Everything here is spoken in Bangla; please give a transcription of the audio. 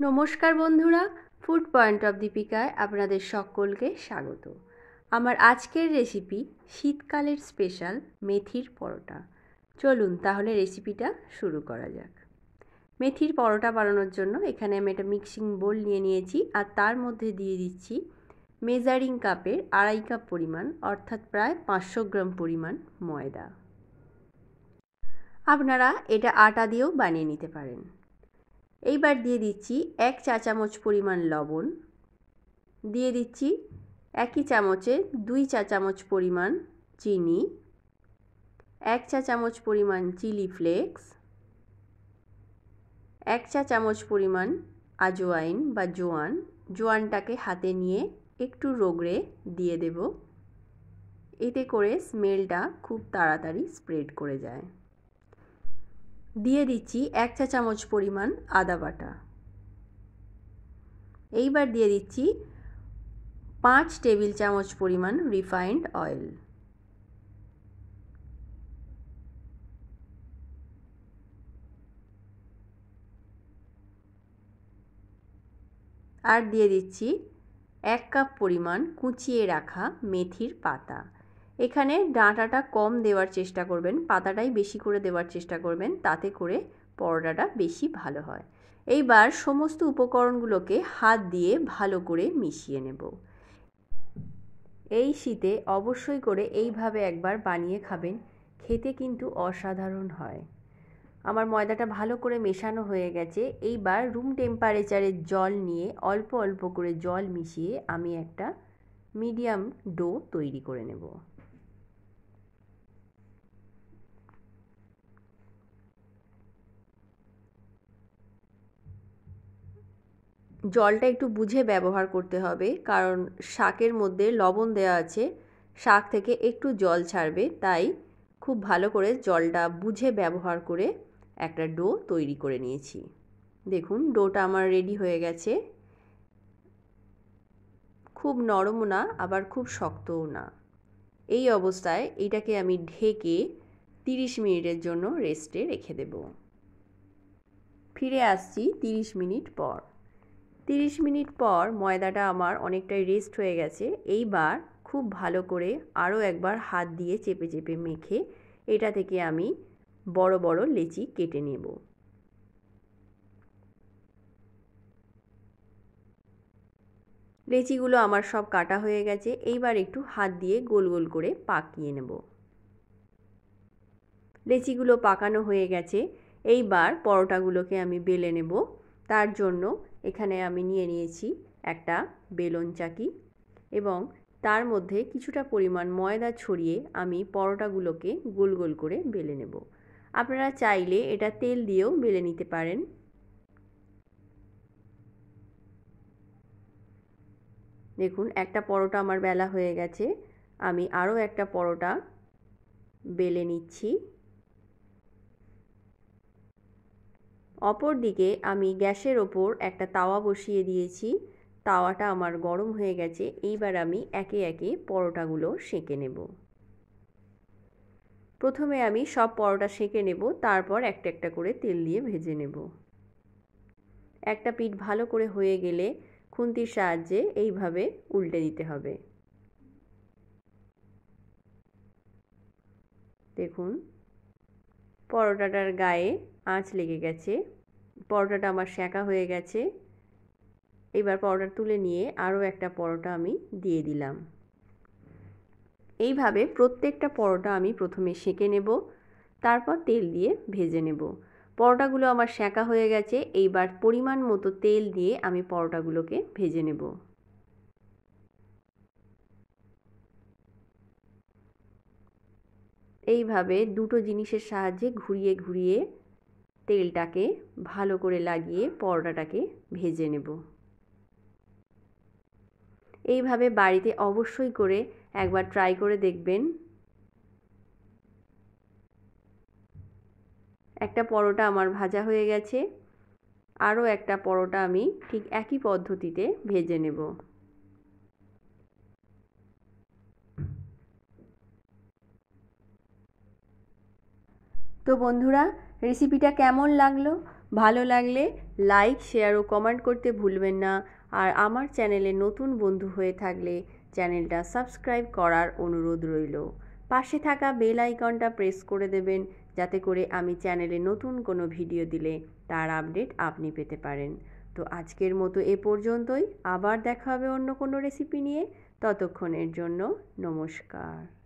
নমস্কার বন্ধুরা, ফুড পয়েন্ট অফ দীপিকায় আপনাদের সকলকে স্বাগত। আমার আজকের রেসিপি শীতকালের স্পেশাল মেথির পরোটা। চলুন তাহলে রেসিপিটা শুরু করা যাক। মেথির পরোটা বানানোর জন্য এখানে আমি একটা মিক্সিং বোল নিয়ে নিয়েছি, আর তার মধ্যে দিয়ে দিচ্ছি মেজারিং কাপের 2.5 কাপ পরিমাণ, অর্থাৎ প্রায় 500 গ্রাম পরিমাণ ময়দা। আপনারা এটা আটা দিয়েও বানিয়ে নিতে পারেন। এইবার দিয়ে দিচ্ছি 1 চা চামচ পরিমাণ লবণ, দিয়ে দিচ্ছি একই চামচে 2 চা চামচ পরিমাণ চিনি, 1 চা চামচ পরিমাণ চিলি ফ্লেক্স, 1 চা চামচ পরিমাণ আজওয়াইন বা জোয়ান। জোয়ানটাকে হাতে নিয়ে একটু রগড়ে দিয়ে দেব, এতে করে স্মেলটা খুব তাড়াতাড়ি স্প্রেড করে যায়। দিয়ে দিচ্ছি 1 চা চামচ পরিমাণ আদা বাটা। এইবার দিয়ে দিচ্ছি 5 টেবিল চামচ পরিমাণ রিফাইন্ড অয়েল। আর দিয়ে দিচ্ছি 1 কাপ পরিমাণ কুচিয়ে রাখা মেথির পাতা। এখানে ডাঁটাটা কম দেওয়ার চেষ্টা করবেন, পাতাটাই বেশি করে দেওয়ার চেষ্টা করবেন, তাতে করে পরোটাটা বেশি ভালো হয়। এইবার সমস্ত উপকরণগুলোকে হাত দিয়ে ভালো করে মিশিয়ে নেব। এই শীতে অবশ্যই করে এইভাবে একবার বানিয়ে খাবেন, খেতে কিন্তু অসাধারণ হয়। আমার ময়দাটা ভালো করে মেশানো হয়ে গেছে। এইবার রুম টেম্পারেচারের জল নিয়ে অল্প অল্প করে জল মিশিয়ে আমি একটা মিডিয়াম ডো তৈরি করে নেব। জলটা একটু বুঝে ব্যবহার করতে হবে, কারণ শাকের মধ্যে লবণ দেওয়া আছে, শাক থেকে একটু জল ছাড়বে, তাই খুব ভালো করে জলটা বুঝে ব্যবহার করে একটা ডো তৈরি করে নিয়েছি। দেখুন ডোটা আমার রেডি হয়ে গেছে। খুব নরমও না, আবার খুব শক্তও না। এই অবস্থায় এটাকে আমি ঢেকে 30 মিনিটের জন্য রেস্টে রেখে দেব। ফিরে আসছি 30 মিনিট পর। 30 মিনিট পর ময়দাটা আমার অনেকটাই রেস্ট হয়ে গেছে। এইবার খুব ভালো করে আরও একবার হাত দিয়ে চেপে চেপে মেখে এটা থেকে আমি বড় বড় লেচি কেটে নেব। লেচিগুলো আমার সব কাটা হয়ে গেছে। এইবার একটু হাত দিয়ে গোল গোল করে পাকিয়ে নেব। লেচিগুলো পাকানো হয়ে গেছে। এইবার পরোটাগুলোকে আমি বেলে নেব। তার জন্য এখানে আমি নিয়ে নিয়েছি একটা বেলন চাকি, এবং তার মধ্যে কিছুটা পরিমাণ ময়দা ছড়িয়ে আমি পরোটাগুলোকে গোল গোল করে বেলে নেব। আপনারা চাইলে এটা তেল দিয়েও বেলে নিতে পারেন। দেখুন একটা পরোটা আমার বেলা হয়ে গেছে। আমি আরও একটা পরোটা বেলে নিচ্ছি। অপর দিকে আমি গ্যাসের ওপর একটা তাওয়া বসিয়ে দিয়েছি। তাওয়াটা আমার গরম হয়ে গেছে। এইবার আমি একে একে পরোটাগুলো সেঁকে নেব। প্রথমে আমি সব পরোটা সেঁকে নেব, তারপর একটা একটা করে তেল দিয়ে ভেজে নেব। একটা পিঠ ভালো করে হয়ে গেলে খুন্তির সাহায্যে এইভাবে উল্টে দিতে হবে। দেখুন পরোটাটার গায়ে আঁচ লেগে গেছে। পরোটাটা আমার সেঁকা হয়ে গেছে। এবার পরোটা তুলে নিয়ে আরও একটা পরোটা আমি দিয়ে দিলাম। এইভাবে প্রত্যেকটা পরোটা আমি প্রথমে সেঁকে নেব, তারপর তেল দিয়ে ভেজে নেব। পরোটাগুলো আমার সেঁকা হয়ে গেছে। এইবার পরিমাণ মতো তেল দিয়ে আমি পরোটাগুলোকে ভেজে নেব। এইভাবে দুটো জিনিসের সাহায্যে ঘুরিয়ে ঘুরিয়ে তেলটাকে ভালো করে লাগিয়ে পরোটাটাকে ভেজে নেব। এইভাবে বাড়িতে অবশ্যই করে একবার ট্রাই করে দেখবেন। একটা পরোটা আমার ভাজা হয়ে গেছে। আরও একটা পরোটা আমি ঠিক একই পদ্ধতিতে ভেজে নেব। তো বন্ধুরা, রেসিপিটা কেমন লাগলো ভালো লাগলে লাইক, শেয়ার ও কমেন্ট করতে ভুলবেন না। আর আমার চ্যানেলে নতুন বন্ধু হয়ে থাকলে চ্যানেলটা সাবস্ক্রাইব করার অনুরোধ রইল। পাশে থাকা বেল আইকনটা প্রেস করে দেবেন, যাতে করে আমি চ্যানেলে নতুন কোনো ভিডিও দিলে তার আপডেট আপনি পেতে পারেন। তো আজকের মতো এ পর্যন্তই। আবার দেখা হবে অন্য কোনো রেসিপি নিয়ে। ততক্ষণের জন্য নমস্কার।